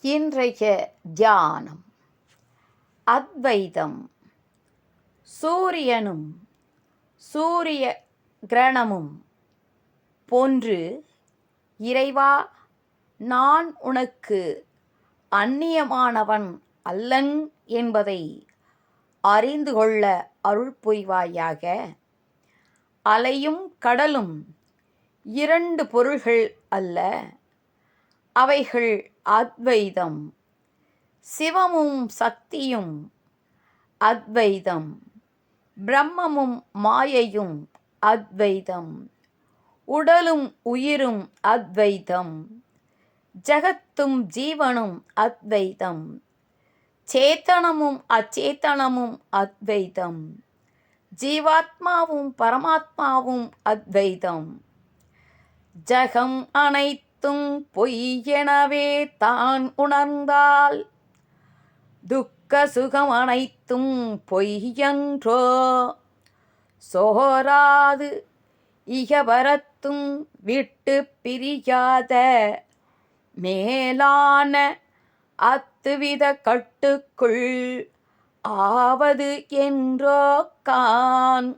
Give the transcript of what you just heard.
இன்றைய தியானம் அத்வைதம். சூரியனும் சூரிய கிரணமும் போன்று இறைவா, நான் உனக்கு அந்நியமானவன் அல்லன் என்பதை அறிந்து கொள்ள அருள் புரிவாயாக. அலையும் கடலும் இரண்டு பொருள்கள் அல்ல, அவைகள் அத்வைதம். சிவமும் சக்தியும் அத்வைதம், பிரம்மமும் மாயையும் அத்வைதம், உடலும் உயிரும் அத்வைதம், ஜகத்தும் ஜீவனும் அத்வைதம், சேத்தனமும் அச்சேத்தனமும் அத்வைதம், ஜீவாத்மாவும் பரமாத்மாவும் அத்வைதம். ஜகம் அனைத்தும் பொய்யெனவே தான் உணர்ந்தால் துக்க சுகம் அனைத்தும் பொய்யன்றோ? சோராது இகபரத்தும் விட்டு பிரியாத மேலான அத்துவித கட்டுக்குள் ஆவது என்றோ கான்.